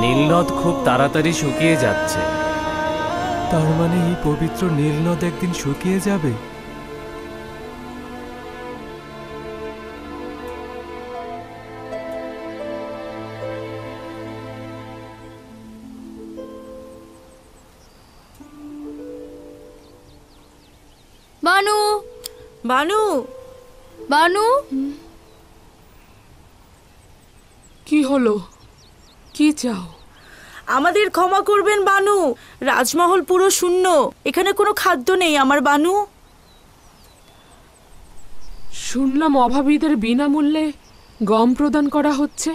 নীলনদ খুব তাড়াতাড়ি শুকিয়ে যাচ্ছে। তার মানে এই পবিত্র নীলনদ একদিন শুকিয়ে যাবে? বানু, বানু, বানু, কি হলো? কি চাও? আমাদের ক্ষমা করবেন বানু, রাজমহল পুরো শূন্য, এখানে কোনো খাদ্য নেই আমার বানু। শুনলাম অভাবীদের বিনামূল্যে গম প্রদান করা হচ্ছে।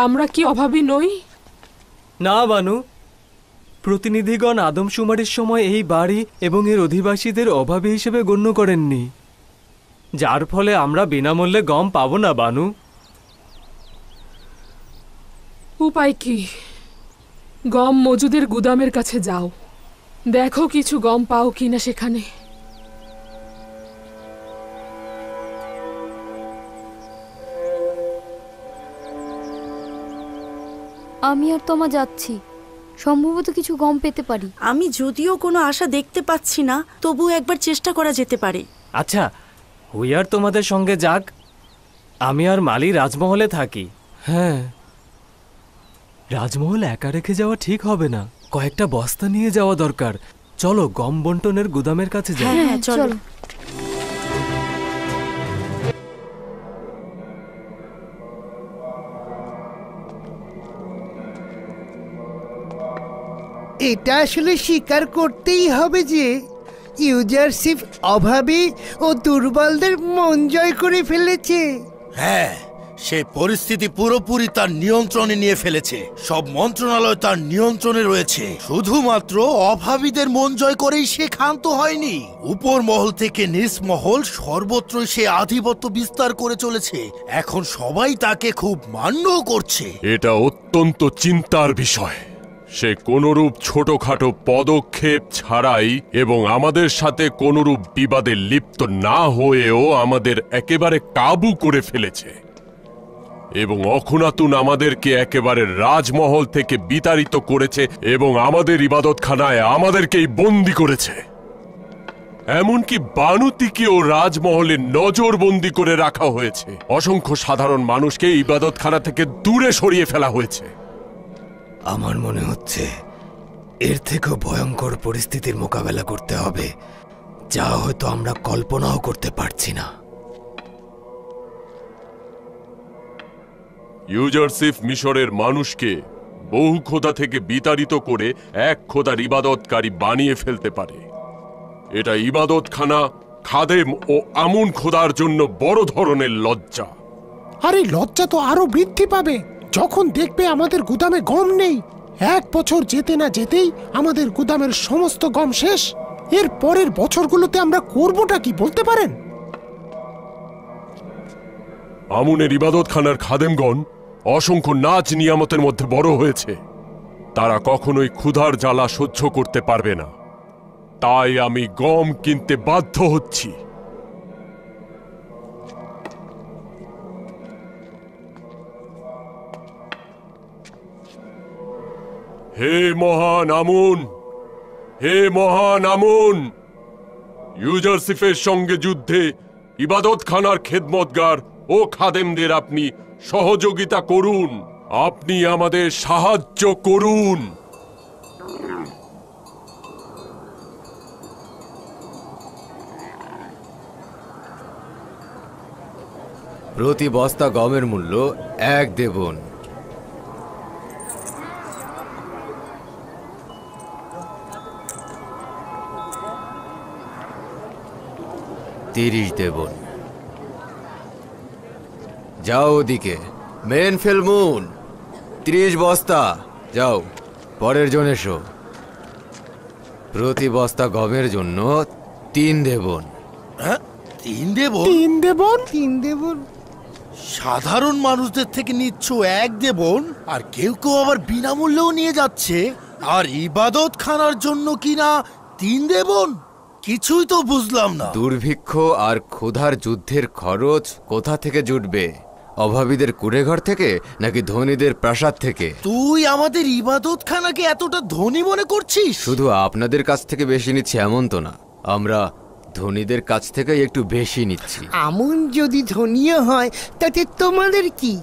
আমরা কি অভাবী নই? না বানু, প্রতিনিধিগণ আদমশুমারির সময় এই বাড়ি এবং এর অধিবাসীদের অভাবী হিসেবে গণ্য করেননি, যার ফলে আমরা বিনামূল্যে গম পাবো না বানু। উপায় কি? গম মজুদের গুদামের কাছে যাও, দেখো কিছু গম পাও কিনা সেখানে। আমি আর তোমা যাচ্ছি, সম্ভবত কিছু গম পেতে পারি। আমি যদিও কোনো আশা দেখতে পাচ্ছি না, তবু একবার চেষ্টা করা যেতে পারে। আচ্ছা, হুইয়ার তোমাদের সঙ্গে যাক, আমি আর মালি রাজমহলে থাকি। হ্যাঁ, রাজমহল একা রেখে যাওয়া ঠিক হবে না, কয়েকটা বস্তা নিয়ে যাওয়া দরকার। চলো গম বন্টনের গুদামের কাছে যাই। হ্যাঁ, চলো। এটা আসলে স্বীকার করতেই হবে যে ইউজারশিপ অভাবী ও দুর্বলদের মন জয় করে ফেলেছে। হ্যাঁ, সেই পরিস্থিতি পুরোপুরি তার নিয়ন্ত্রণে নিয়ে ফেলেছে। সব মন্ত্রণালয় তার নিয়ন্ত্রণে রয়েছে। শুধুমাত্র অভাবীদের মন জয় করেই সে ক্ষান্ত হয়নি, উপর মহল থেকে নিচ মহল সর্বত্রই সে আধিপত্য বিস্তার করে চলেছে। এখন সবাই তাকে খুব মান্যও করছে। এটা অত্যন্ত চিন্তার বিষয়। সে কোনরূপ ছোটখাটো পদক্ষেপ ছাড়াই এবং আমাদের সাথে কোনরূপ বিবাদে লিপ্ত না হয়েও আমাদের একেবারে কাবু করে ফেলেছে এবং অখুনাতুন আমাদেরকে একেবারে রাজমহল থেকে বিতাড়িত করেছে এবং আমাদের ইবাদতখানায় আমাদেরকেই বন্দী করেছে। এমনকি বানুতিকেও রাজমহলে নজরবন্দি করে রাখা হয়েছে। অসংখ্য সাধারণ মানুষকে ইবাদতখানা থেকে দূরে সরিয়ে ফেলা হয়েছে। আমার মনে হচ্ছে এর থেকেও ভয়ঙ্কর পরিস্থিতির মোকাবেলা করতে হবে, যা হয়তো আমরা কল্পনাও করতে পারছি না। ইউজারশিপ মিশরের মানুষকে বহু খোদা থেকে বিতাড়িত করে এক খোদার ইবাদতকারী বানিয়ে ফেলতে পারে। এটা ইবাদতখানা, খাদেম ও আমুন খোদার জন্য বড় ধরনের লজ্জা। আর এই লজ্জা তো আরো বৃদ্ধি পাবে যখন দেখবে আমাদের গুদামে গম নেই। 1 বছর যেতে না যেতেই আমাদের গুদামের সমস্ত গম শেষ। এর পরের বছরগুলোতে আমরা করবটা কি বলতে পারেন? আমুনের ইবাদতখানার খাদেমগণ অসংখ্য নাচ নিয়ামতের মধ্যে বড় হয়েছে। তারা কখনোই ক্ষুধার জ্বালা সহ্য করতে পারবে না, তাই আমি গম কিনতে বাধ্য হচ্ছি। হে মহান আমুন, হে মহান আমুন, ইউজারশিপের সঙ্গে যুদ্ধে ইবাদতখানার খেদমতগার ও খাদেমদের আপনি সহযোগিতা করুন। আপনি আমাদের সাহায্য করুন। প্রতি বস্তা গমের মূল্য 1 দেবন। $30 দেবন। যাও ওদিকে, মেন ফেলমুন 30 বস্তা। যাও, পরের জন এসো। প্রতি বস্তা গমের জন্য 3 দেবন। হ্যাঁ, 3 দেবন? 3 দেবন? 3 দেবন? সাধারণ মানুষদের থেকে নিচ্ছ 1 দেবন, আর কেউ কেউ আবার বিনামূল্যেও নিয়ে যাচ্ছে। আর ইবাদতখানার জন্য কিনা 3 দেবন? কিছুই তো বুঝলাম না। দুর্ভিক্ষ আর ক্ষুধার যুদ্ধের খরচ কোথা থেকে জুটবে? অভাবীদের কুড়েঘর থেকে নাকি ধনীদের প্রাসাদ থেকে? তুই আমাদের ইবাদতখানাকে এতটা ধনী মনে করছিস? শুধু আপনাদের কাছ থেকে বেশি নিচ্ছি এমন তো না, আমরা ধনীদের কাছ থেকে একটু বেশি নিচ্ছি। আমন যদি ধনীয় হয় তাতে তোমাদের কি?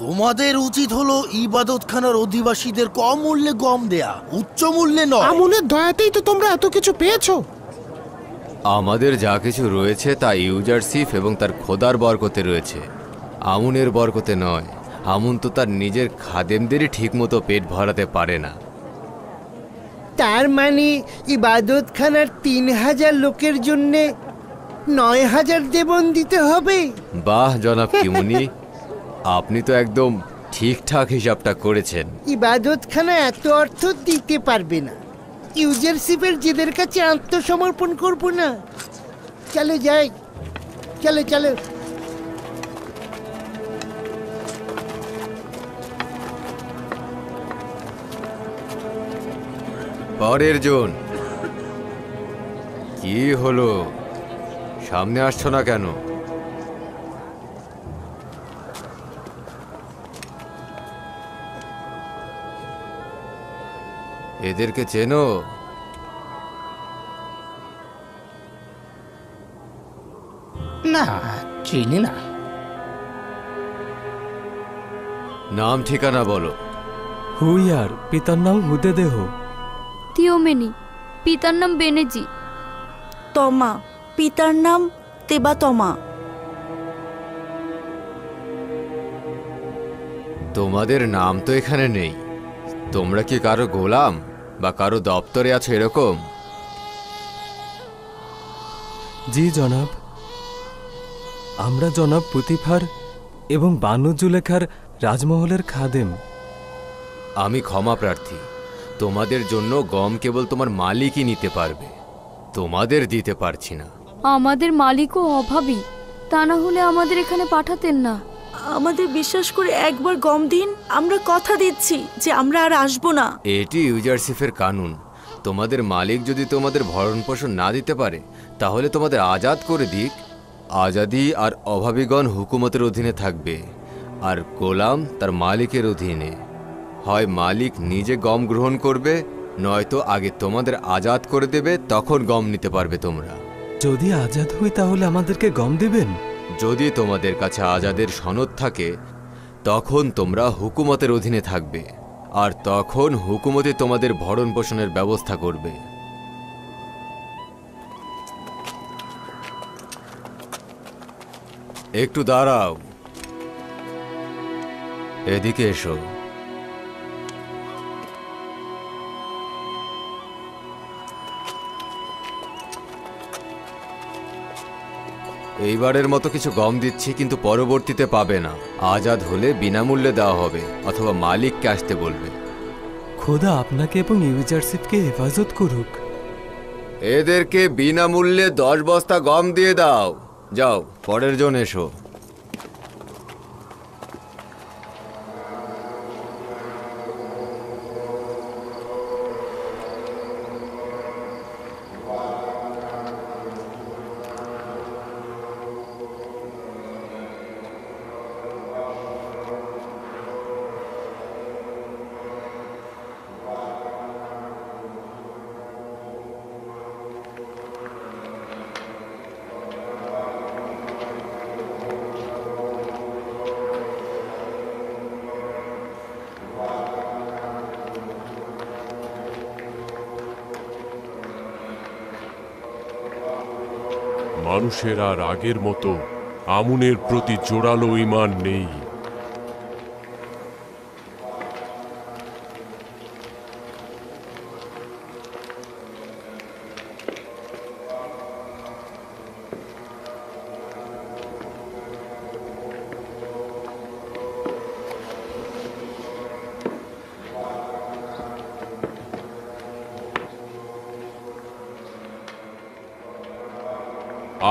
তোমাদের উচিত হলো ইবাদতখানার অধিবাসীদের কম মূল্যে গম দেয়া, উচ্চ মূল্যে নয়। আমনের দয়াতেই তো তোমরা এত কিছু পেয়েছো। আমাদের যা কিছু রয়েছে তা ইউজারশিপ এবং তার খোদার বরকতে রয়েছে, আমুনের বরকতে নয়। আমুন তো তার নিজের খাদেমদেরই ঠিকমতো পেট ভরাতে পারে না। তার মানে ইবাদতখানার 3000 লোকের জন্য 9000 দেবন দিতে হবে। বাহ জনাব কিমুনি, আপনি তো একদম ঠিকঠাক হিসাবটা করেছেন। ইবাদতখানা এত অর্থ দিতে পারবে না। ইউজারশিপের জেদের কাছে আত্মসমর্পণ করব না। চলো যাই, চলো চলো। পরের জন। কি হলো, সামনে আসছো না কেন? এদেরকে চেনো? না, চিনি না। নাম ঠিকানা বলো। হুইয়ার, পিতার নাম হুদেদেহ। থিওমেনি, পিতার নাম বেনেজি। তমা, পিতার নাম তেবাতমা। তোমাদের নাম তো এখানে নেই। তোমরা কি কারো গোলাম বা কারো দপ্তরে আছো এরকম? জি জনাব, আমরা জনাব পুতিফার এবং বানু জুলেখার রাজমহলের খাদেম। আমি ক্ষমা প্রার্থী, তোমাদের জন্য গম কেবল তোমার মালিকই নিতে পারবে, তোমাদের দিতে পারছি না। আমাদের মালিকও অভাবী, তা না হলে আমাদের এখানে পাঠাতেন না। আমাদের বিশ্বাস করে একবার গম দিন, আমরা কথা দিচ্ছি যে আমরা আর আসবো না। এটি ইউজারশিপের কানুন। তোমাদের মালিক যদি তোমাদের ভরণ পোষণ না দিতে পারে তাহলে তোমাদের আজাদ করে দিক। আজাদি আর অভাবীগণ হুকুমতের অধীনে থাকবে, আর গোলাম তার মালিকের অধীনে। হয় মালিক নিজে গম গ্রহণ করবে, নয়তো আগে তোমাদের আজাদ করে দেবে, তখন গম নিতে পারবে তোমরা। যদি আজাদ হই তাহলে আমাদেরকে গম দেবেন? যদি তোমাদের কাছে আজাদের সনদ থাকে তখন তোমরা হুকুমতের অধীনে থাকবে, আর তখন হুকুমতে তোমাদের ভরণ পোষণের ব্যবস্থা করবে। একটু দাঁড়াও, এদিকে এসো। এইবারের মতো কিছু গম দিচ্ছি, কিন্তু পরবর্তীতে পাবে না। আজাদ হলে বিনামূল্যে দেওয়া হবে, অথবা মালিককে আসতে বলবে। খোদা আপনাকে এবং ইউজারশিপকে হেফাজত করুক। এদেরকে বিনামূল্যে 10 বস্তা গম দিয়ে দাও। যাও, পরের জন এসো। মানুষের আর আগের মতো আমুনের প্রতি জোরালো ঈমান নেই।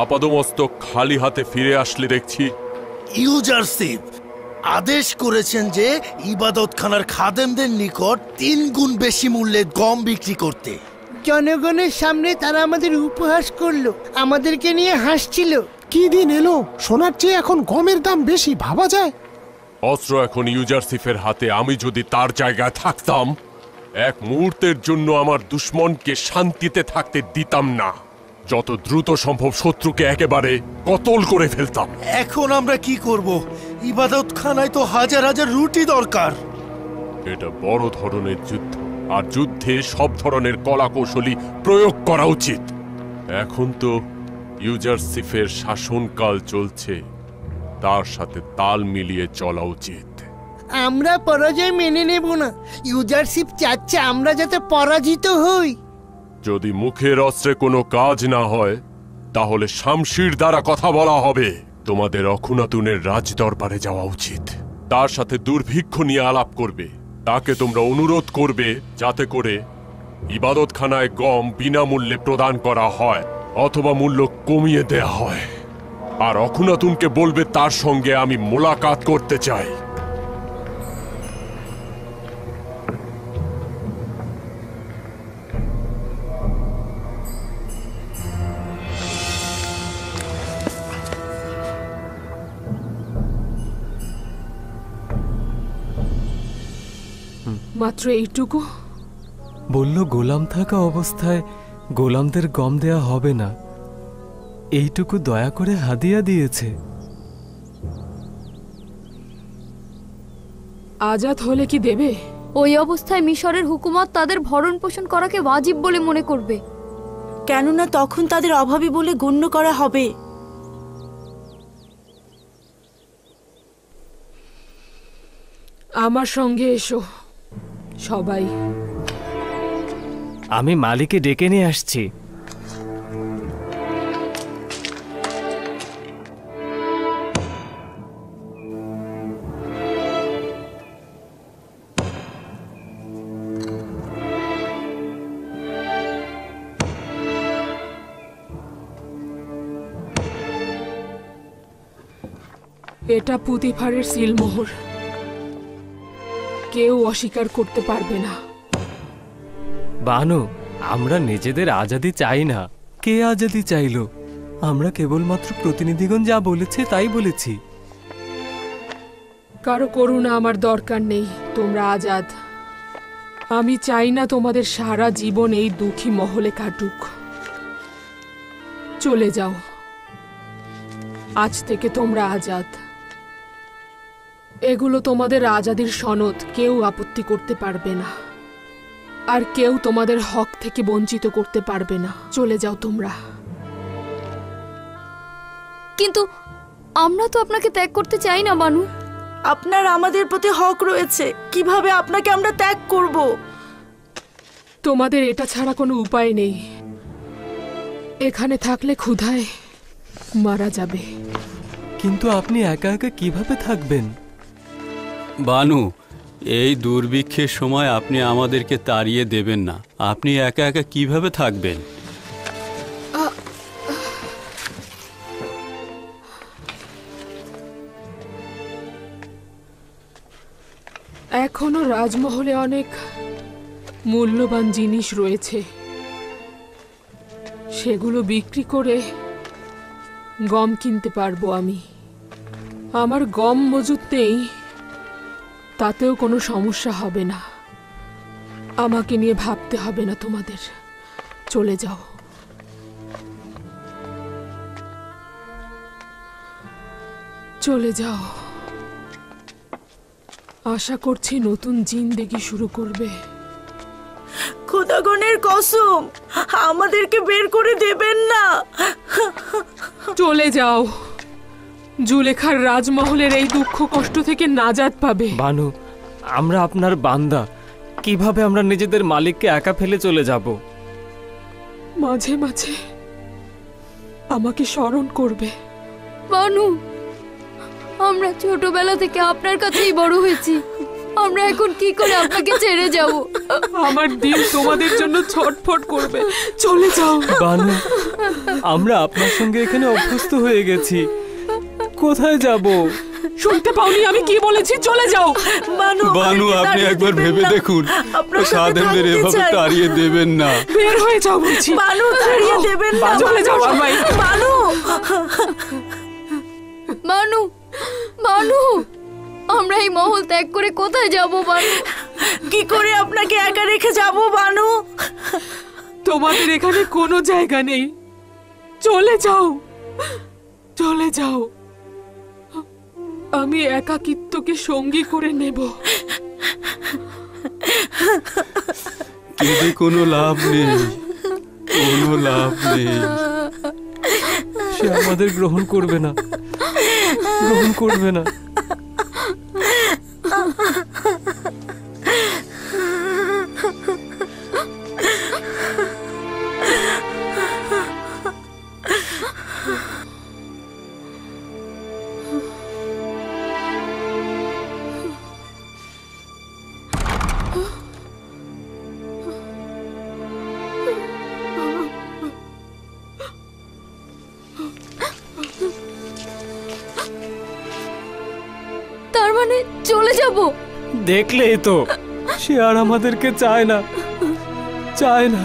আপাদমস্তক খালি হাতে ফিরে আসলে দেখছি। ইউজারশিপ আদেশ করেছেন যে ইবাদতখানার খাদেমদের নিকট 3 গুণ বেশি মূল্যে গম বিক্রি করতে। জনগণের সামনে তারা আমাদের উপহাস করলো, আমাদেরকে নিয়ে হাসছিল। কি দিন এলো, সোনার চেয়ে এখন গমের দাম বেশি, ভাবা যায়? অস্ত্র এখন ইউজারসিফের হাতে। আমি যদি তার জায়গায় থাকতাম, এক মুহূর্তের জন্য আমার দুশ্মনকে শান্তিতে থাকতে দিতাম না। যত দ্রুত সম্ভব শত্রুকে একেবারে কতল করে ফেলতাম। এখন আমরা কি করব? ইবাদতখানায় তো হাজার হাজার রুটি দরকার। এটা বড় ধরনের যুদ্ধ, আর যুদ্ধে সব ধরনের কলাকৌশলী প্রয়োগ করা উচিত। এখন তো ইউজারসিফের শাসনকাল চলছে, তার সাথে তাল মিলিয়ে চলা উচিত। আমরা পরাজয় মেনে নেব না। ইউজারশিপ চাচ্ছে আমরা যাতে পরাজিত হই। যদি মুখের অস্ত্রে কোনো কাজ না হয়, তাহলে শামশির দ্বারা কথা বলা হবে। তোমাদের অখুনাতুনের রাজদরবারে যাওয়া উচিত। তার সাথে দুর্ভিক্ষ নিয়ে আলাপ করবে। তাকে তোমরা অনুরোধ করবে যাতে করে ইবাদতখানায় গম বিনামূল্যে প্রদান করা হয় অথবা মূল্য কমিয়ে দেয়া হয়। আর অখুনাতুনকে বলবে তার সঙ্গে আমি মোলাকাত করতে চাই। মাত্র এইটুকু? বলল গোলাম থাকা অবস্থায় গোলামদের গম দেয়া হবে না। এইটুকু দয়া করে হাদিয়া দিয়েছে। আজাদ হলে কি দেবে? ওই অবস্থায় মিশরের হুকুমত তাদের ভরণ পোষণ করাকে ওয়াজিব বলে মনে করবে। কেননা তখন তাদের অভাবী বলে গণ্য করা হবে। আমার সঙ্গে এসো সবাই। আমি মালিকে ডেকে নিয়ে আসছি। এটা পুতিফারের সিলমোহর, কেউ অস্বীকার করতে পারবে না। বানু, আমরা নিজেদের আজাদি চাই না। কে আজাদি চাইলো? আমরা কেবলমাত্র প্রতিনিধিগণ যা বলেছে তাই বলেছি। কারো করুণা আমার দরকার নেই, তোমরা আজাদ। আমি চাই না তোমাদের সারা জীবন এই দুঃখী মহলে কাটুক। চলে যাও, আজ থেকে তোমরা আজাদ। এগুলো তোমাদের আজাদির সনদ, কেউ আপত্তি করতে পারবে না, আর কেউ তোমাদের হক থেকে বঞ্চিত করতে পারবে না। চলে যাও তোমরা। কিন্তু আমরা তো আপনাকে ত্যাগ করতে চাই না বানু। আপনার আমাদের প্রতি হক রয়েছে, কিভাবে আপনাকে আমরা ত্যাগ করব? তোমাদের এটা ছাড়া কোনো উপায় নেই। এখানে থাকলে ক্ষুধায় মারা যাবে। কিন্তু আপনি একা একা কিভাবে থাকবেন? বানু, এই দুর্ভিক্ষের সময় আপনি আমাদেরকে তাড়িয়ে দেবেন না। আপনি একা একা কিভাবে থাকবেন? এখনো রাজমহলে অনেক মূল্যবান জিনিস রয়েছে, সেগুলো বিক্রি করে গম কিনতে পারবো আমি। আমার গম মজুত নেই, তাতেও কোনো সমস্যা হবে না। আমাকে নিয়ে ভাবতে হবে না তোমাদের। চলে যাও। চলে যাও। আশা করছি নতুন জিন্দেগি শুরু করবে। খোদাগণের কসম, আমাদেরকে বের করে দেবেন না। চলে যাও। জুলেখার রাজমহলের এই দুঃখ কষ্ট থেকে নাজাত পাবে। বানু, আমরা আপনার বান্দা, কিভাবে আমরা নিজেদের মালিককে একা ফেলে চলে যাব? মাঝে মাঝে আমাকে স্মরণ করবে। বানু, আমরা ছোটবেলা থেকে আপনার কাছেই বড় হয়েছি। আমরা এখন কি করে আপনাকে ছেড়ে যাব? আমার দিল তোমাদের জন্য ছটফট করবে। চলে যাও। বানু, আমরা আপনার সঙ্গে এখানে অভ্যস্ত হয়ে গেছি। কোথায় যাব? শুনতে পাওনি আমি কি বলেছি? চলে যাও। বানু, আপনি একবার ভেবে দেখুন, খাদেমদের এভাবে তাড়িয়ে দেবেন না। বের হয়ে যাও বলছি। বানু, তাড়িয়ে দেবেন না। চলে যাও সবাই। বানু। এই মহল ত্যাগ করে কোথায় যাব বানু? কি করে আপনাকে একা রেখে যাব বানু? তোমাদের এখানে কোনো জায়গা নেই, চলে যাও, চলে যাও। আমি একাকিত্বকে সঙ্গী করে নেব। কিন্তু কোনো লাভ নেই, কোনো লাভ নেই। সে আমাদের গ্রহণ করবে না, গ্রহণ করবে না। তার মানে চলে যাব? দেখলেই তো, সে আর আমাদেরকে চায় না, চায় না।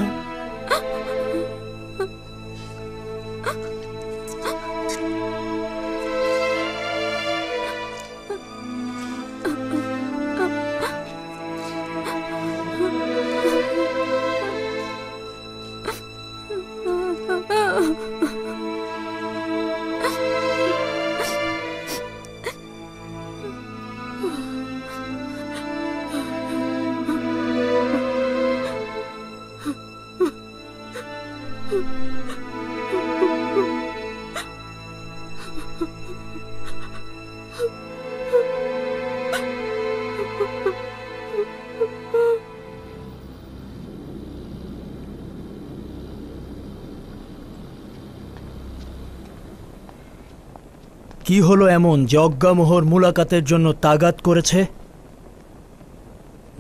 কি হলো এমন যে অজ্ঞামোহর মুলাকাতের জন্য তাগাদ করেছে,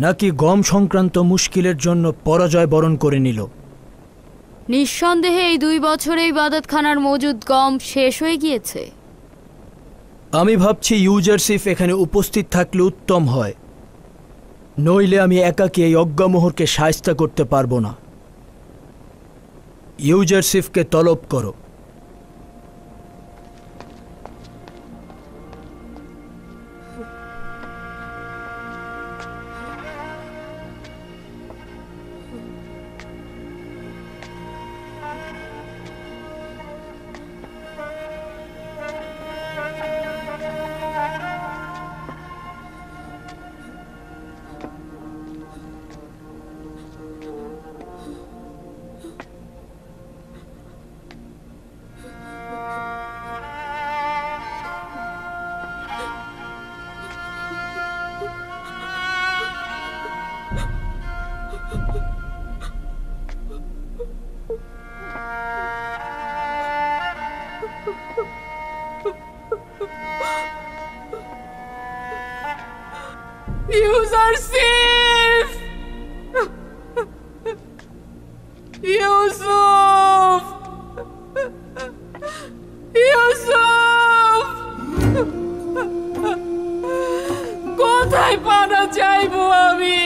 নাকি গম সংক্রান্ত মুশকিলের জন্য পরাজয় বরণ করে নিল? নিঃসন্দেহে এই 2 বছরে ইবাদতখানার মজুদ গম শেষ হয়ে গিয়েছে। আমি ভাবছি ইউজারসিফ এখানে উপস্থিত থাকলে উত্তম হয়, নইলে আমি একাকী এই অজ্ঞামোহরকে শায়েস্তা করতে পারবো না। ইউজারসিফকে তলব করো। ইউজারসিফ! ইউসুফ! ইউসুফ! কোথায় পানা চাইবো আমি?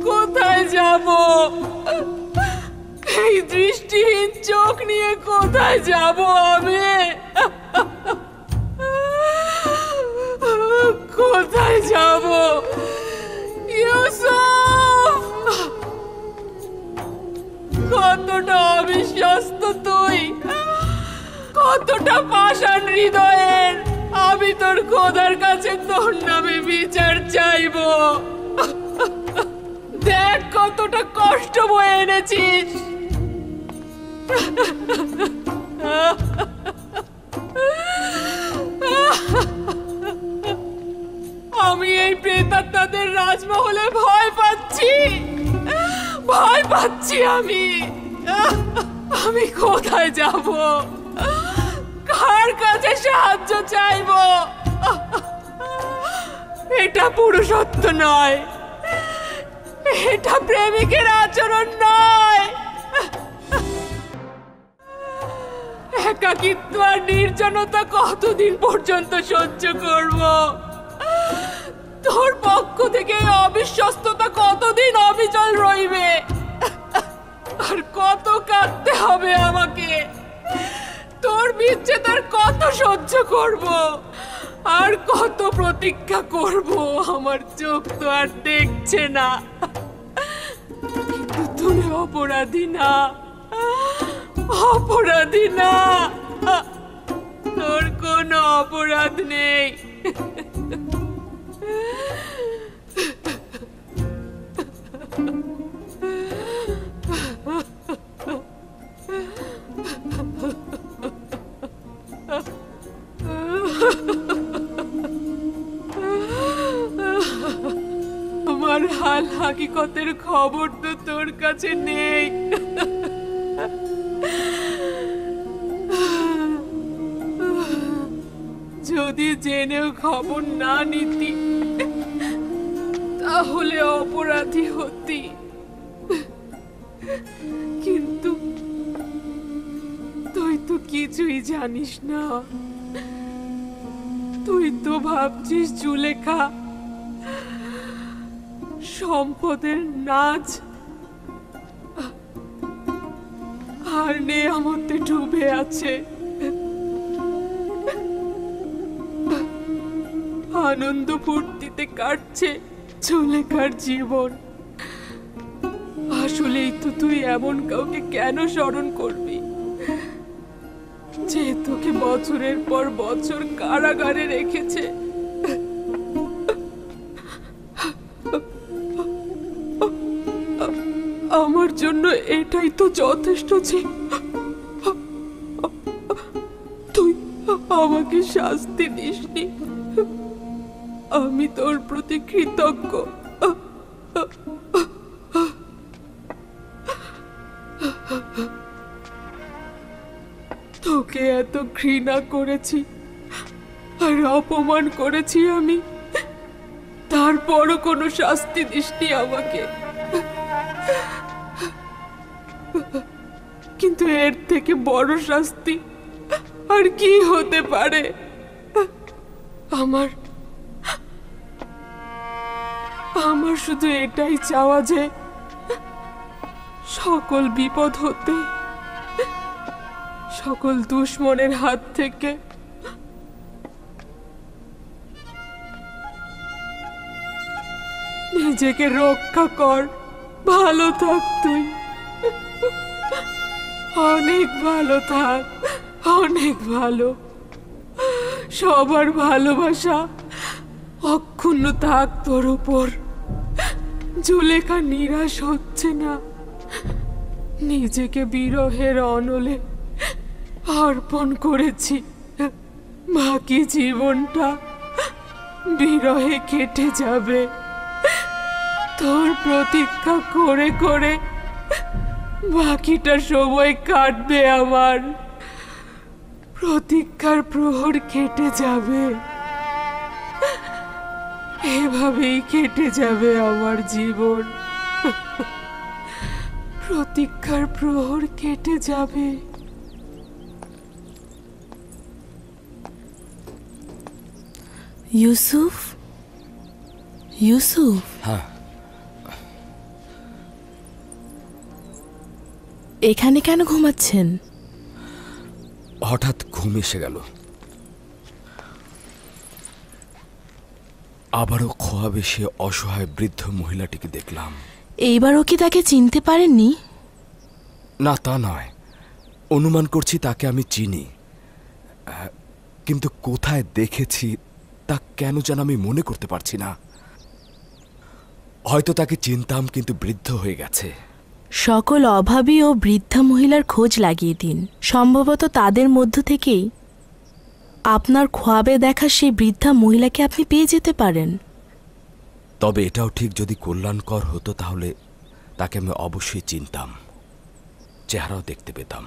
কোথায় যাব? এই দৃষ্টিহীন চোখ নিয়ে কোথায় যাব আমি? কোথায় যাব? ইউসুফ! কতটা অবিশ্বস্ত তুই, কতটা পাষাণ হৃদয়ের। আমি তোর খোদার কাছে তোর নামে বিচার চাইব। দেখ কতটা কষ্ট বয়ে এনেছিস। আমি এই প্রেতাত্মাদের রাজমহলে ভয় পাচ্ছি, ভয় পাচ্ছি। আমি কোথায় যাব? কার কাছে সাহায্য চাইব? এটা পুরুষত্ব নয়, এটা প্রেমিকের আচরণ নয়। একাকিত্ব আর নির্জনতা কতদিন পর্যন্ত সহ্য করব? তোর পক্ষ থেকে অবিশ্বস্ততা কতদিন অবিচল রইবে? আর কত কাঁদতে হবে আমাকে? তোর বিচ্ছেদ আর কত সহ্য করব? আর কত প্রতীক্ষা করব? আমার চোখ তো আর দেখছে না। কিন্তু তুমি অপরাধী না, অপরাধী না, তোর কোনো অপরাধ নেই। আমার হাল হাকিকতের খবর তো তোর কাছে নেই। যদি জেনেও খবর না নিতি তাহলে অপরাধী হতি, কিন্তু তুই তো কিছুই জানিস না। তুই তো ভাবছিস জুলেখা সম্পদের নাচ আর নেয়ামতে ডুবে আছে। আনন্দ ফুর্তিতে কাটছে জুলেখার জীবন। আসলেই তো তুই এমন কাউকে কেন স্মরণ করবি যে তোকে বছরের পর বছর কারাগারে রেখেছে? আমার জন্য এটাই তো যথেষ্ট ছিল। তুই আমাকে শাস্তি দিসনি, আমি তোর প্রতি কৃতজ্ঞ। তোকে এত ঘৃণা করেছি আর অপমান করেছি আমি, তারপরও কোনো শাস্তি দিসনি আমাকে। কিন্তু এর থেকে বড় শাস্তি আর কি হতে পারে? আমার শুধু এটাই চাওয়া যে সকল বিপদ হতে, সকল দুশ্মনের হাত থেকে নিজেকে রক্ষা কর। ভালো থাক তুই, অনেক ভালো থাক, অনেক ভালো। সবার ভালোবাসা অক্ষুণ্ণ থাক তোর উপর। জুলেখা নিরাশ হচ্ছে না, নিজেকে বিরহের অনলে অর্পণ করেছি। বাকি জীবনটা বিরহে কেটে যাবে। তোর প্রতীক্ষা করে করে বাকিটা সময় কাটবে আমার। প্রতীক্ষার প্রহর কেটে যাবে, এভাবেই কেটে যাবে আমার জীবন। প্রতীক্ষার প্রহর কেটে যাবে। ইউসুফ, ইউসুফ, হ্যাঁ, এখানে কেন ঘুমাচ্ছেন? হঠাৎ ঘুম এসে গেল। আবারও খোয়াবে সে অসহায় বৃদ্ধ মহিলাটিকে দেখলাম। এইবারও কি তাকে চিনতে পারেননি? না, তা নয়, অনুমান করছি তাকে আমি চিনি, কিন্তু কোথায় দেখেছি তা কেন যেন আমি মনে করতে পারছি না। হয়তো তাকে চিনতাম, কিন্তু বৃদ্ধ হয়ে গেছে। সকল অভাবী ও বৃদ্ধা মহিলার খোঁজ লাগিয়ে দিন। সম্ভবত তাদের মধ্য থেকেই আপনার খোয়াবে দেখা সেই বৃদ্ধা মহিলাকে আপনি পেয়ে যেতে পারেন। তবে এটাও ঠিক, যদি কল্যাণকর হতো তাহলে তাকে আমি অবশ্যই চিনতাম, চেহারাও দেখতে পেতাম।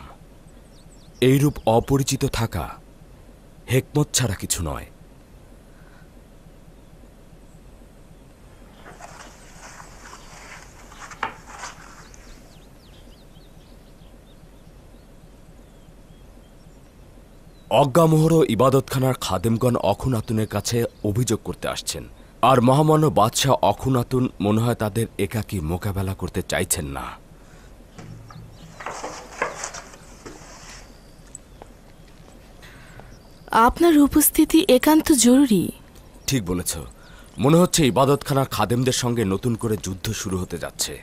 এইরূপ অপরিচিত থাকা হেকমত ছাড়া কিছু নয়। অজ্ঞামোহর ইবাদতখানার খাদেমগণ অখুনাতুনের কাছে অভিযোগ করতে আসছেন, আর মহামান্য বাদশাহ অখুনাতুন মনে হয় তাদের একাকী মোকাবেলা করতে চাইছেন না। আপনার উপস্থিতি একান্ত জরুরি। ঠিক বলেছ, মনে হচ্ছে ইবাদতখানার খাদেমদের সঙ্গে নতুন করে যুদ্ধ শুরু হতে যাচ্ছে।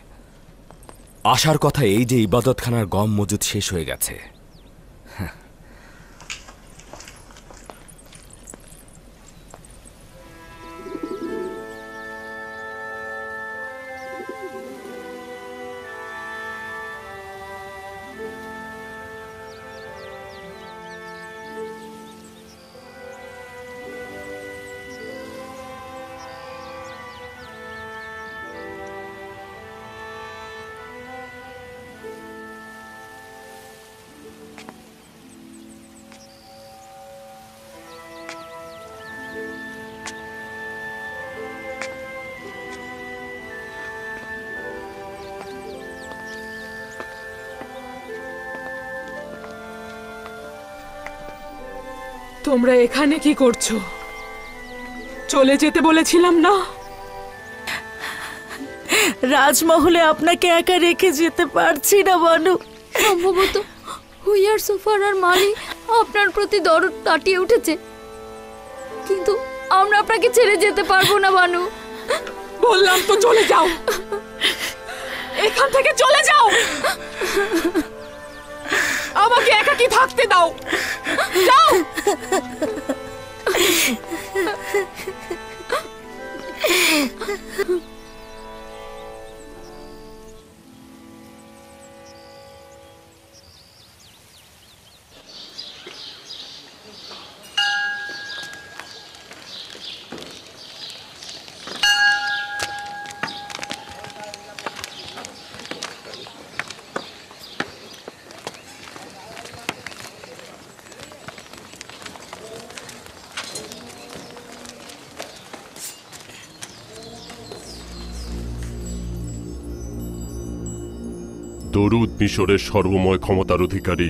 আশার কথা এই যে ইবাদতখানার গম মজুদ শেষ হয়ে গেছে। তোমরা এখানে কি করছো? চলে যেতে বলেছিলাম না? রাজমহলে আপনাকে একা রেখে যেতে পারছি না বানু। সম্ভবত হুইয়ার সুফার আর মালি আপনার প্রতি দরদ তাটিয়ে উঠেছে, কিন্তু আমরা আপনাকে ছেড়ে যেতে পারবো না বানু। বললাম তো চলে যাও, এখান থেকে চলে যাও। আমাকে একাকী থাকতে দাও, যাও। দরুদ মিশরের সর্বময় ক্ষমতার অধিকারী,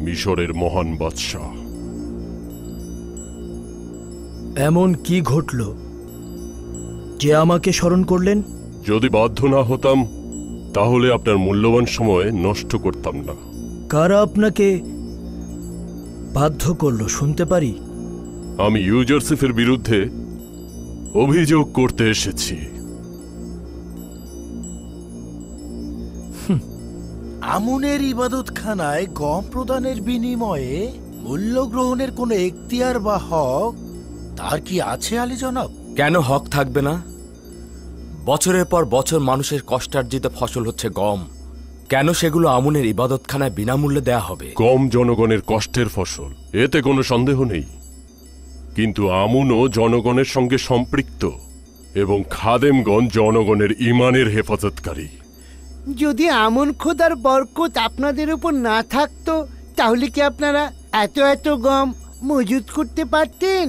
মিশরের মহান বাদশাহ। এমন কি ঘটল যে আমাকে স্মরণ করলেন? যদি বাধ্য না হতাম তাহলে আপনার মূল্যবান সময় নষ্ট করতাম না। কারা আপনাকে বাধ্য করলো শুনতে পারি? আমি ইউজারসিফের বিরুদ্ধে অভিযোগ করতে এসেছি। আমুনের ইবাদতখানায় গম প্রদানের বিনিময়ে মূল্য গ্রহণের কোনো এখতিয়ার বা হক তার কি আছে আলী জনাব? কেন হক থাকবে না? বছরের পর বছর মানুষের কষ্টার্জিত ফসল হচ্ছে গম, কেন সেগুলো আমুনের ইবাদতখানায় বিনামূল্যে দেয়া হবে? গম জনগণের কষ্টের ফসল, এতে কোনো সন্দেহ নেই, কিন্তু আমুনও জনগণের সঙ্গে সম্পৃক্ত এবং খাদেমগণ জনগণের ঈমানের হেফাজতকারী। যদি আমন খোদার বরকত আপনাদের উপর না থাকতো তাহলে কি আপনারা এত এত গম মজুত করতে পারতেন?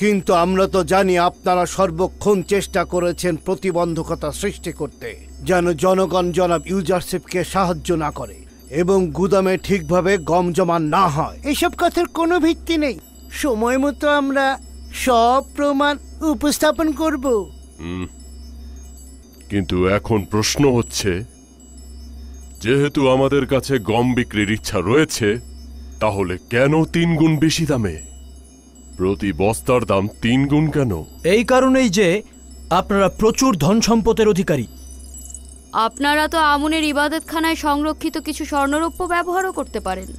কিন্তু আমরা তো জানি আপনারা সর্বক্ষণ চেষ্টা করেছেন প্রতিবন্ধকতা সৃষ্টি করতে, যেন জনগণ জনাব ইউজারশিপকে সাহায্য না করে এবং গুদামে ঠিকভাবে গম জমা না হয়। এসব কথার কোনো ভিত্তি নেই। সময় মতো আমরা সব প্রমাণ উপস্থাপন করব। কিন্তু এখন প্রশ্ন হচ্ছে, যেহেতু আমাদের কাছে গম বিক্রির ইচ্ছা রয়েছে, তাহলে কেন 3 গুণ বেশি দামে? প্রতি বস্তার দাম 3 গুণ কেন? এই কারণেই যে আপনারা প্রচুর ধন সম্পদের অধিকারী। আপনারা তো আমুনের ইবাদতখানায় সংরক্ষিত কিছু স্বর্ণরৌপ্য ব্যবহারও করতে পারেন।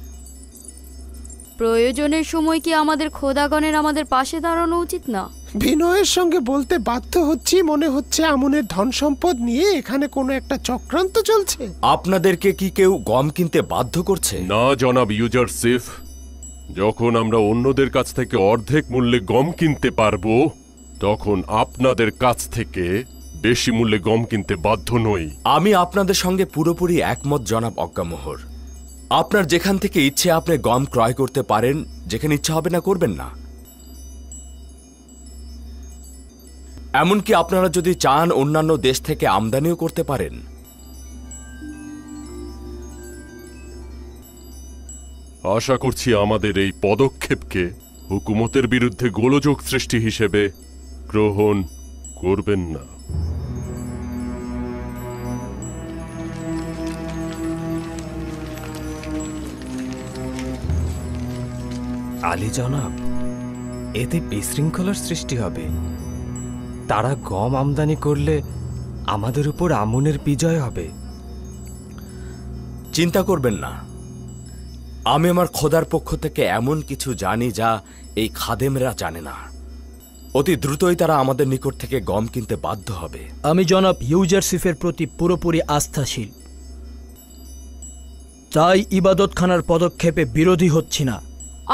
প্রয়োজনের সময় কি আমাদের খোদাগণের আমাদের পাশে দাঁড়ানো উচিত না? বিনয়ের সঙ্গে বলতে বাধ্য হচ্ছি, মনে হচ্ছে আমনের ধন সম্পদ নিয়ে এখানে কোনো একটা চক্রান্ত চলছে। আপনাদেরকে কি কেউ গম কিনতে বাধ্য করছে? না জনাব ইউজারসিফ, যখন আমরা অন্যদের কাছ থেকে অর্ধেক মূল্যে গম কিনতে পারবো, তখন আপনাদের কাছ থেকে বেশি মূল্যে গম কিনতে বাধ্য নই। আমি আপনাদের সঙ্গে পুরোপুরি একমত জনাব অজ্ঞামোহর। আপনার যেখান থেকে ইচ্ছে আপনি গম ক্রয় করতে পারেন, যেখানে ইচ্ছা হবে না করবেন না। এমনকি আপনারা যদি চান অন্যান্য দেশ থেকে আমদানিও করতে পারেন। আশা করছি আমাদের এই পদক্ষেপকে হুকুমতের বিরুদ্ধে গোলযোগ সৃষ্টি হিসেবে গ্রহণ করবেন না। আলী জনাব, এতে বিশৃঙ্খলার সৃষ্টি হবে। তারা গম আমদানি করলে আমাদের উপর আমুনের বিজয় হবে। চিন্তা করবেন না, আমি আমার খোদার পক্ষ থেকে এমন কিছু জানি যা এই খাদেমরা জানে না। অতি দ্রুতই তারা আমাদের নিকট থেকে গম কিনতে বাধ্য হবে। আমি জনাব ইউজারসিফের প্রতি পুরোপুরি আস্থাশীল, তাই ইবাদতখানার পদক্ষেপে বিরোধী হচ্ছি না।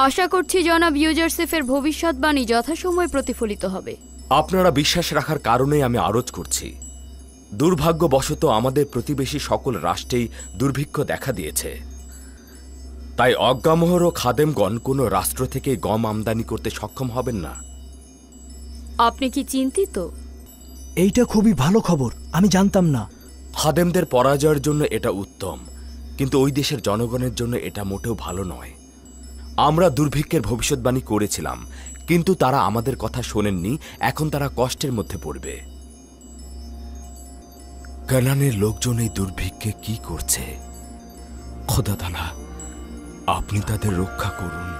আশা করছি জনাব ইউজারসিফের ভবিষ্যৎবাণী যথাসময়ে প্রতিফলিত হবে। আপনারা বিশ্বাস রাখার কারণেই আমি আরজ করছি। দুর্ভাগ্যবশত আমাদের প্রতিবেশী সকল রাষ্ট্রেই দুর্ভিক্ষ দেখা দিয়েছে, তাই অজ্ঞামোহর ও খাদেমগণ কোনো রাষ্ট্র থেকে গম আমদানি করতে সক্ষম হবেন না। আপনি কি চিন্তিত? এইটা খুবই ভালো খবর, আমি জানতাম না। খাদেমদের পরাজয়ের জন্য এটা উত্তম, কিন্তু ওই দেশের জনগণের জন্য এটা মোটেও ভালো নয়। আমরা দুর্ভিক্ষের ভবিষ্যৎবাণী করেছিলাম, কিন্তু তারা আমাদের কথা শোনেননি। এখন তারা কষ্টের মধ্যে পড়বে। কানানের লোকজন এই দুর্ভিক্ষে কি করছে? খোদা তাআলা, আপনি তাদের রক্ষা করুন।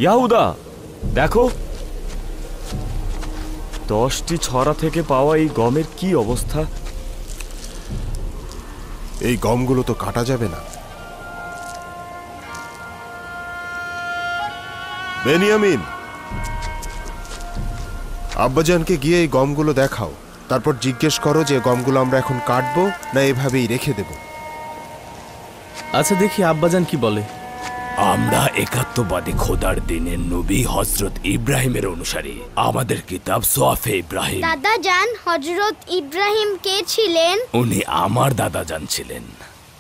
ইয়াহুদা, দেখো 10টি ছড়া থেকে পাওয়া এই গমের কি অবস্থা। এই গমগুলো তো কাটা যাবে না। বেনিয়ামিন, আব্বাজানকে গিয়ে এই গমগুলো দেখাও, তারপর জিজ্ঞেস করো যে গমগুলো আমরা এখন কাটবো না এভাবেই রেখে দেব। আচ্ছা, দেখি আব্বাজান কি বলে। আমরা একাত্মবাদী খোদার দিনের নবী হযরত ইব্রাহিমের অনুসারী। আমাদের কিতাব সোয়াফে ইব্রাহিম। দাদা জান, হযরত ইব্রাহিম কে ছিলেন? উনি আমার দাদা জান ছিলেন,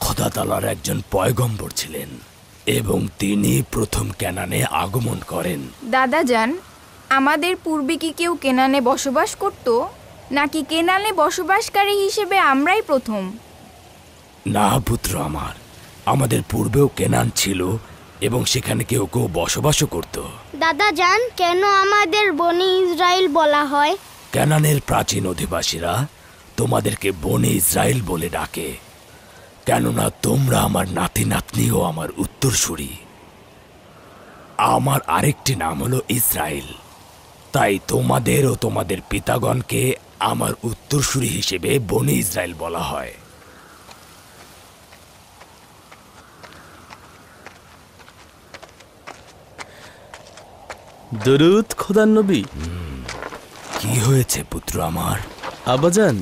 খোদা তাআলার একজন পয়গম্বর ছিলেন, এবং তিনি প্রথম কেনানে আগমন করেন। দাদা জান, আমাদের পূর্বে কি কেউ কেনানে বসবাস করত, নাকি কেনানে বসবাসকারী হিসেবে আমরাই প্রথম? না পুত্র আমার, আমাদের পূর্বেও কেনান ছিল এবং সেখানে কেউ কেউ বসবাসও করত। দাদা জান, কেন আমাদের বনি ইসরাইল বলা হয়? কেনানের প্রাচীন অধিবাসীরা তোমাদেরকে বনি ইসরাইল বলে ডাকে, কেননা তোমরা আমার নাতি নাতনি ও আমার উত্তরসূরি। আমার আরেকটি নাম হলো ইসরাইল, তাই তোমাদের ও তোমাদের পিতাগণকে আমার উত্তরসূরি হিসেবে বনি ইসরাইল বলা হয়। দরুদ খোদার নবী। কি হয়েছে পুত্র আমার? আব্বাজান,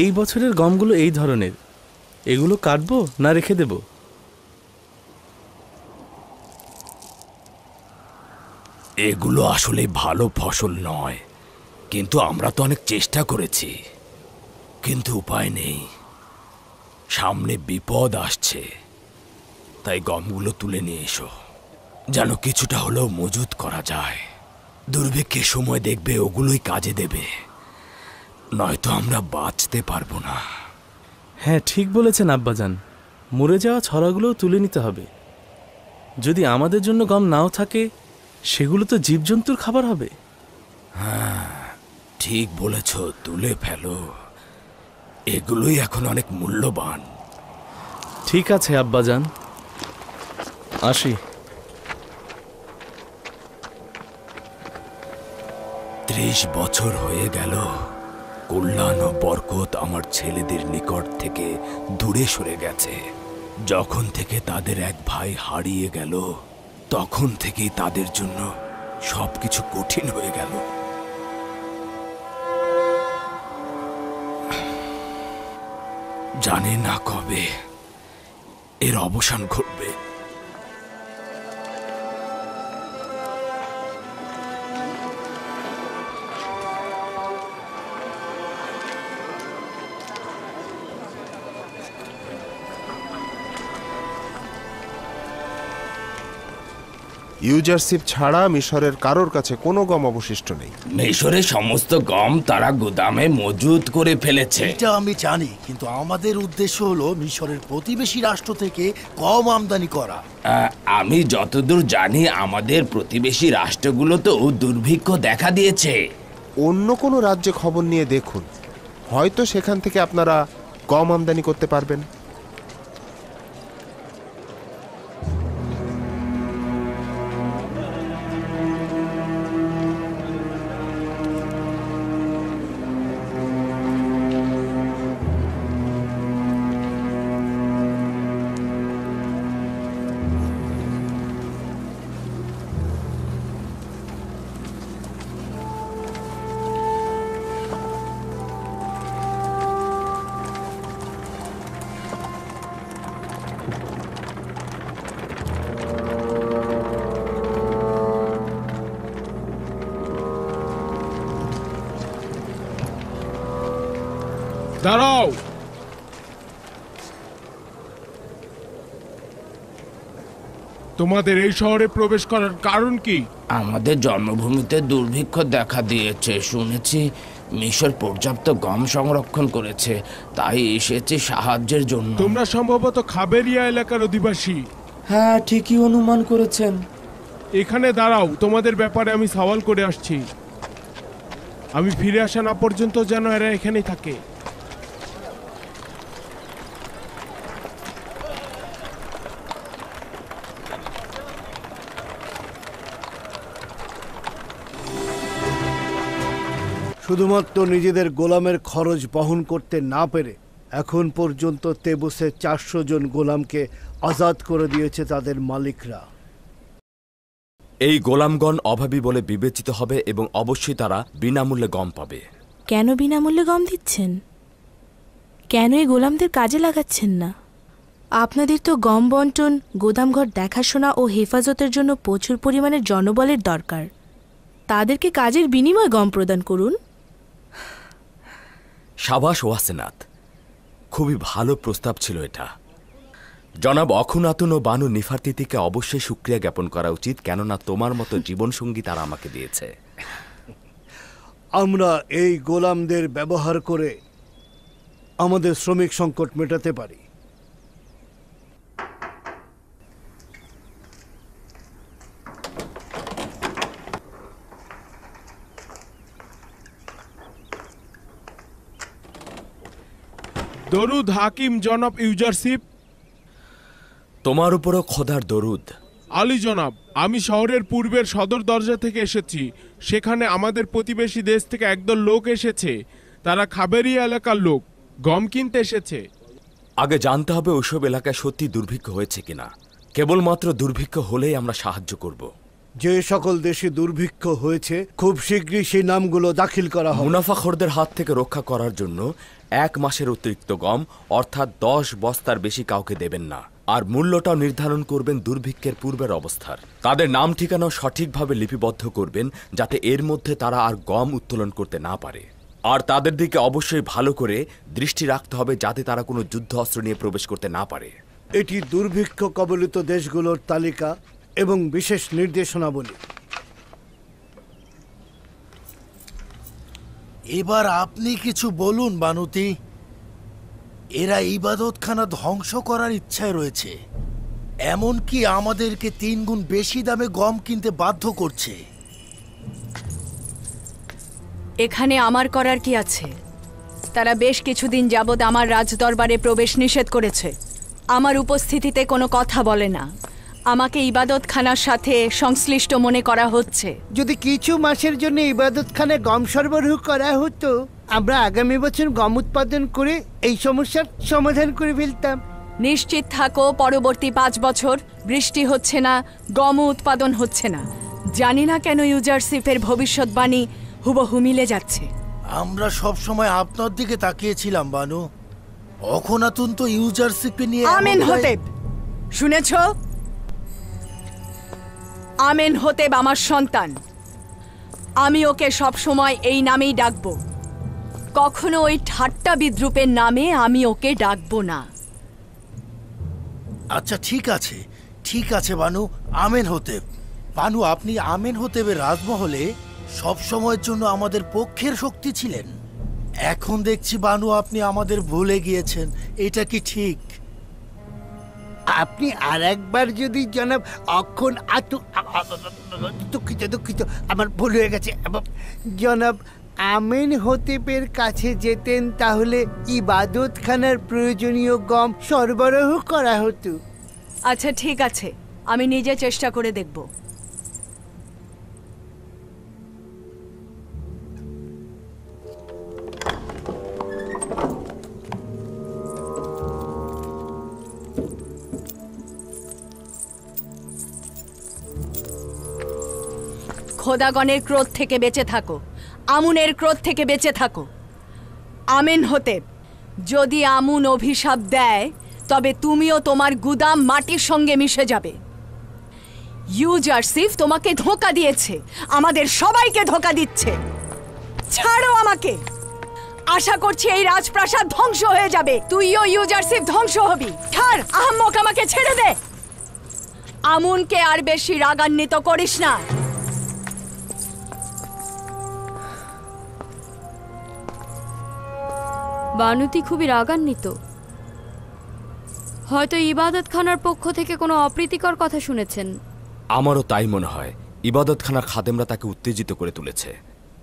এই বছরের গমগুলো এই ধরনের, এগুলো কাটবো না রেখে দেব? এগুলো আসলে ভালো ফসল নয়, কিন্তু আমরা তো অনেক চেষ্টা করেছি, কিন্তু উপায় নেই। সামনে বিপদ আসছে, তাই গমগুলো তুলে নিয়ে এসো, যেন কিছুটা হলেও মজুত করা যায়। দুর্ভিক্ষের সময় দেখবে ওগুলোই কাজে দেবে, নয়তো আমরা বাঁচতে পারবো না। হ্যাঁ, ঠিক বলেছেন আব্বাজান, মরে যাওয়া ছড়াগুলোও তুলে নিতে হবে। যদি আমাদের জন্য গম নাও থাকে, সেগুলো তো জীবজন্তুর খাবার হবে। হ্যাঁ, ঠিক বলেছ, তুলে ফেলো, এগুলোই এখন অনেক মূল্যবান। ঠিক আছে আব্বাজান, আসি। 30 বছর হয়ে গেল কল্যাণ ও বরকত আমার ছেলেদের নিকট থেকে দূরে সরে গেছে। যখন থেকে তাদের এক ভাই হারিয়ে গেল, তখন থেকেই তাদের জন্য সবকিছু কঠিন হয়ে গেল। জানে না কবে এর অবসান ঘটবে। ইউজারশিপ ছাড়া মিশরের কারোর কাছে কোনো গম অবশিষ্ট নেই। মিশরের সমস্ত গম তারা গুদামে মজুত করে ফেলেছে। এটা আমি জানি, কিন্তু আমাদের উদ্দেশ্য হলো মিশরের প্রতিবেশী রাষ্ট্র থেকে গম আমদানি করা। আমি যতদূর জানি আমাদের প্রতিবেশী রাষ্ট্রগুলোতেও দুর্ভিক্ষ দেখা দিয়েছে। অন্য কোনো রাজ্যে খবর নিয়ে দেখুন, হয়তো সেখান থেকে আপনারা গম আমদানি করতে পারবেন। দাঁড়াও, তোমাদের এই শহরে প্রবেশ করার কারণ কি? আমাদের জন্মভূমিতে দুর্ভিক্ষ দেখা দিয়েছে শুনেছি। মিশর পর্যাপ্ত গম সংরক্ষণ করেছে, তাই এসেছে সাহায্যের জন্য। তোমরা সম্ভবত খাবেরিয়া এলাকার অধিবাসী। হ্যাঁ, ঠিকই অনুমান করেছেন। এখানে দাঁড়াও, তোমাদের ব্যাপারে আমি সওয়াল করে আসছি। আমি ফিরে আসা না পর্যন্ত যেন এরা এখানেই থাকে। শুধুমাত্র নিজেদের গোলামের খরচ বহন করতে না পেরে এখন পর্যন্ত তেবুসে 400 জন গোলামকে আজাদ করে দিয়েছে তাদের মালিকরা। এই গোলামগণ অভাবী বলে বিবেচিত হবে এবং অবশ্যই তারা বিনামূল্যে গম পাবে। কেন বিনামূল্যে গম দিচ্ছেন? কেন এই গোলামদের কাজে লাগাচ্ছেন না? আপনাদের তো গম বন্টন, গোদামঘর দেখাশোনা ও হেফাজতের জন্য প্রচুর পরিমাণের জনবলের দরকার। তাদেরকে কাজের বিনিময়ে গম প্রদান করুন। সাবাস ওয়াসেনাত, খুবই ভালো প্রস্তাব ছিল এটা। জনাব অখুনাতুন ও বানু নিফারতিতিকে অবশ্যই শুকরিয়া জ্ঞাপন করা উচিত, কেননা তোমার মতো জীবনসঙ্গী তারা আমাকে দিয়েছে। আমরা এই গোলামদের ব্যবহার করে আমাদের শ্রমিক সংকট মেটাতে পারি। দরুদ হাকিম জনাব ইউজারশিপ। তোমার উপরও খোদার দরুদ। আলী জনাব, আমি শহরের পূর্বের সদর দরজা থেকে এসেছি। সেখানে আমাদের প্রতিবেশী দেশ থেকে একদল লোক এসেছে। তারা খাবেরিয়া এলাকার লোক, গম কিনতে এসেছে। আগে জানতে হবে ওইসব এলাকায় সত্যি দুর্ভিক্ষ হয়েছে কিনা। কেবলমাত্র দুর্ভিক্ষ হলেই আমরা সাহায্য করব। যে সকল দেশে দুর্ভিক্ষ হয়েছে খুব শীঘ্রই সেই নামগুলো দাখিল করা হবে। মুনাফাখোরদের হাত থেকে রক্ষা করার জন্য 1 মাসের অতিরিক্ত গম অর্থাৎ 10 বস্তার বেশি কাউকে দেবেন না। আর মূল্যটাও নির্ধারণ করবেন দুর্ভিক্ষের পূর্বের অবস্থার। তাদের নাম ঠিকানাও সঠিকভাবে লিপিবদ্ধ করবেন, যাতে এর মধ্যে তারা আর গম উত্তোলন করতে না পারে। আর তাদের দিকে অবশ্যই ভালো করে দৃষ্টি রাখতে হবে, যাতে তারা কোনো যুদ্ধ অস্ত্র নিয়ে প্রবেশ করতে না পারে। এটি দুর্ভিক্ষ কবলিত দেশগুলোর তালিকা এবং বিশেষ নির্দেশনাবলী। এবার আপনি কিছু বলুন বানুতি। এরা ইবাদতখানা ধ্বংস করার ইচ্ছায় রয়েছে, এমনকি আমাদেরকে 3 গুণ বেশি দামে গম কিনতে বাধ্য করছে। এখানে আমার করার কি আছে? তারা বেশ কিছুদিন যাবৎ আমার রাজদরবারে প্রবেশ নিষেধ করেছে। আমার উপস্থিতিতে কোনো কথা বলে না। আমাকে ইবাদতখানার সাথে সংশ্লিষ্ট মনে করা হচ্ছে। যদি কিছু মাসের জন্য ইবাদতখানায় গম সরবরাহ করা হতো, আমরা আগামী বছর গম উৎপাদন করে এই সমস্যার সমাধান করে ফেলতাম। নিশ্চিত থাকো, পরবর্তী 5 বছর বৃষ্টি হচ্ছে না, গম উৎপাদন হচ্ছে না। জানি না কেন ইউজারশিপের ভবিষ্যৎবাণী হুবহু মিলে যাচ্ছে। আমরা সব সময় আপনার দিকে তাকিয়েছিলাম বানু। অখনাতুন তো ইউজারশিপে নিয়ে আমেন হতেব, শুনেছ? আমেন হতেব আমার সন্তান। আমি ওকে সব সময় এই নামেই ডাকবো, কখনো ওই ঠাট্টা বিদ্রুপের নামে আমি ওকে ডাকবো না। আচ্ছা ঠিক আছে বানু, আমেন হতেব। বানু, আপনি আমেন হতেবের রাজমহলে সব সময়ের জন্য আমাদের পক্ষের শক্তি ছিলেন। এখন দেখছি বানু আপনি আমাদের ভুলে গিয়েছেন, এটা কি ঠিক? আপনি আর একবার যদি জনাব অক্ষণ দুঃখিত, আমার ভুল হয়ে গেছে, জনাব আমেন হতেবের কাছে যেতেন তাহলে ইবাদতখানার প্রয়োজনীয় গম সরবরাহ করা হতো। আচ্ছা ঠিক আছে, আমি নিজে চেষ্টা করে দেখব। খোদাগণের ক্রোধ থেকে বেঁচে থাকো, আমুনের ক্রোধ থেকে বেঁচে থাকো। আমেন হতেব, যদি আমুন অভিশাপ দেয় তবে তুমিও তোমার গুদাম মাটির সঙ্গে মিশে যাবে। ইউজারশিপ তোমাকে ধোঁকা দিয়েছে, আমাদের সবাইকে ধোঁকা দিচ্ছে। ছাড়ো আমাকে, আশা করছি এই রাজপ্রাসাদ ধ্বংস হয়ে যাবে, তুইও ইউজারশিপ ধ্বংস হবি। ছাড় আহম্মক, আমাকে ছেড়ে দে। আমুনকে আর বেশি রাগান্বিত করিস না। বানুতি খুবই রাগান্বিত, হয়তো ইবাদতখানার পক্ষ থেকে কোনো অপ্রীতিকর কথা শুনেছেন। আমারও তাই মনে হয়, ইবাদতখানার খাদেমরা তাকে উত্তেজিত করে তুলেছে।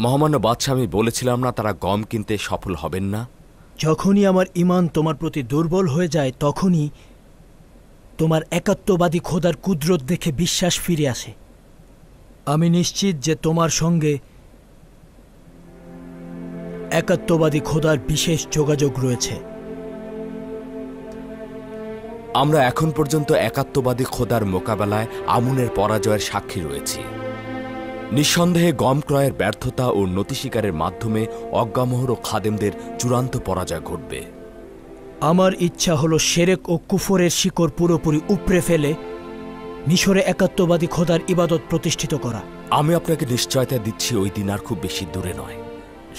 মহামান্য বাদশাহ, আমি বলেছিলাম না তারা গম কিনতে সফল হবেন না? যখনই আমার ঈমান তোমার প্রতি দুর্বল হয়ে যায় তখনই তোমার একাত্মবাদী খোদার কুদরত দেখে বিশ্বাস ফিরে আসে। আমি নিশ্চিত যে তোমার সঙ্গে একাত্মবাদী খোদার বিশেষ যোগাযোগ রয়েছে। আমরা এখন পর্যন্ত একাত্মবাদী খোদার মোকাবেলায় আমুনের পরাজয়ের সাক্ষী রয়েছি। নিঃসন্দেহে গম ক্রয়ের ব্যর্থতা ও নতি স্বীকারের মাধ্যমে অজ্ঞামোহর ও খাদেমদের চূড়ান্ত পরাজয় ঘটবে। আমার ইচ্ছা হলো শিরক ও কুফরের শিকড় পুরোপুরি উপড়ে ফেলে মিশরে একাত্মবাদী খোদার ইবাদত প্রতিষ্ঠিত করা। আমি আপনাকে নিশ্চয়তা দিচ্ছি, ওই দিন আর খুব বেশি দূরে নয়।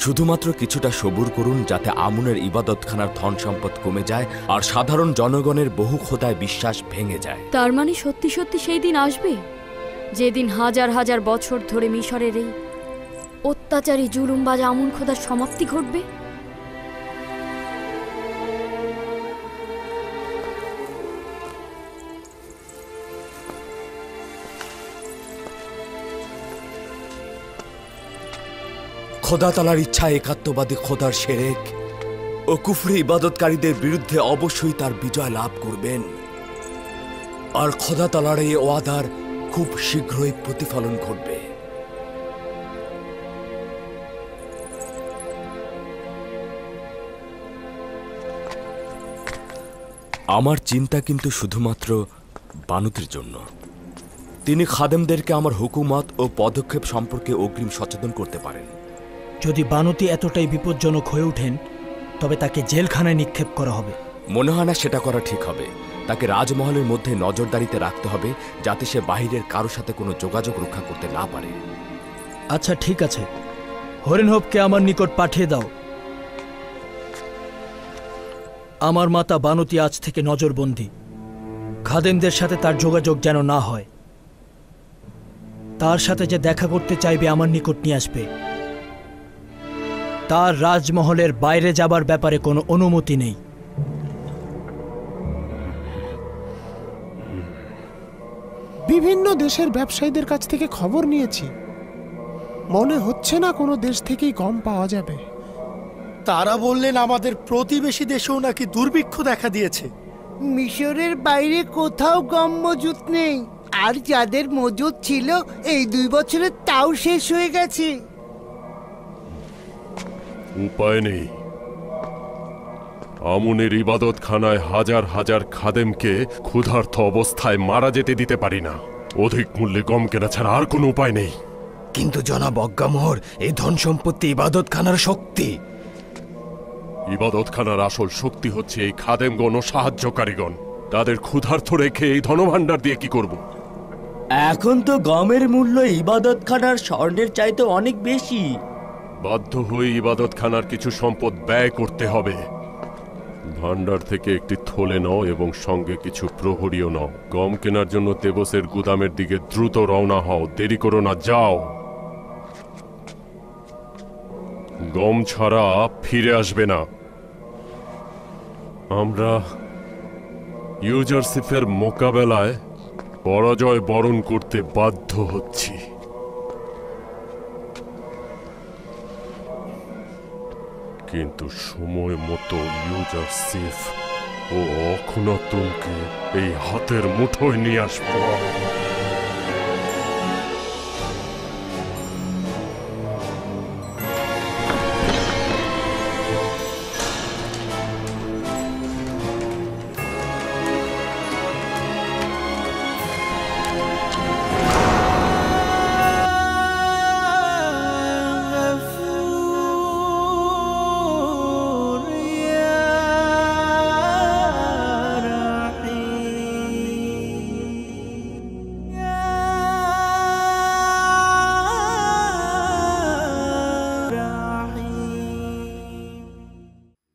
শুধুমাত্র কিছুটা সবুর করুন, যাতে আমুনের ইবাদতখানার ধন সম্পদ কমে যায় আর সাধারণ জনগণের বহু খোদায় বিশ্বাস ভেঙে যায়। তার মানে সত্যি সত্যি সেই দিন আসবে, যেদিন হাজার হাজার বছর ধরে মিশরের এই অত্যাচারী জুলুমবাজ আমুন খোদার সমাপ্তি ঘটবে। খোদা তালার ইচ্ছা একাত্মবাদী খোদার শিরক ও কুফরি ইবাদতকারীদের বিরুদ্ধে অবশ্যই তার বিজয় লাভ করবেন, আর খোদা তালার এই ওয়াদার খুব শীঘ্রই প্রতিফলন ঘটবে। আমার চিন্তা কিন্তু শুধুমাত্র বানুতের জন্য। তিনি খাদেমদেরকে আমার হুকুমত ও পদক্ষেপ সম্পর্কে অগ্রিম সচেতন করতে পারেন। যদি বানুতি এতটাই বিপজ্জনক হয়ে ওঠেন তবে তাকে জেলখানায় নিক্ষেপ করা হবে। মনে হয় না সেটা করা ঠিক হবে। তাকে রাজমহলের মধ্যে নজরদারিতে রাখতে হবে, যাতে সে বাহিরের কারোর সাথে কোনো যোগাযোগ রক্ষা করতে না পারে। আচ্ছা ঠিক আছে, হরেনহবকে আমার নিকট পাঠিয়ে দাও। আমার মাতা বানুতি আজ থেকে নজরবন্দি, খাদেমদের সাথে তার যোগাযোগ যেন না হয়। তার সাথে যে দেখা করতে চাইবে আমার নিকট নিয়ে আসবে। তার রাজমহলের বাইরে যাবার ব্যাপারে কোনো অনুমতি নেই। বিভিন্ন দেশের ব্যবসায়ীদের কাছ থেকে খবর নিয়েছি, মনে হচ্ছে না কোনো দেশ থেকেই গম পাওয়া যাবে। তারা বললেন আমাদের প্রতিবেশী দেশেও নাকি দুর্ভিক্ষ দেখা দিয়েছে। মিশরের বাইরে কোথাও গম মজুত নেই, আর যাদের মজুত ছিল এই 2 বছরে তাও শেষ হয়ে গেছে। উপায় নেই, আমুনের ইবাদতখানায় হাজার হাজার খাদেমকে ক্ষুধার্ত অবস্থায় মারা যেতে দিতে পারি না। অধিক মূল্যে গম কেনা ছাড়া আর কোনো উপায় নেই। কিন্তু জনাব অজ্ঞামোহর, এই ধন সম্পত্তি ইবাদতখানার শক্তি। ইবাদতখানার আসল শক্তি হচ্ছে এই খাদেমগণ ও সাহায্যকারীগণ। তাদের ক্ষুধার্ত রেখে এই ধনভাণ্ডার দিয়ে কি করব? এখন তো গমের মূল্য ইবাদতখানার স্বর্ণের চাইতে অনেক বেশি। বাধ্য হয়ে ইবাদতখানার কিছু সম্পদ ব্যয় করতে হবে। ভাণ্ডার থেকে একটি থলে নাও এবং সঙ্গে কিছু প্রহরীও নাও। গম কেনার জন্য তেবসের গুদামের দিকে দ্রুত রওনা হও, দেরি করো না, যাও। গম ছাড়া ফিরে আসবে না। আমরা ইউজারশিপের মোকাবেলায় পরাজয় বরণ করতে বাধ্য হচ্ছি। কিন্তু সময় মতো ইউজারশিপ ও অখনাতুনকে এই হাতের মুঠোয় নিয়ে আসবো।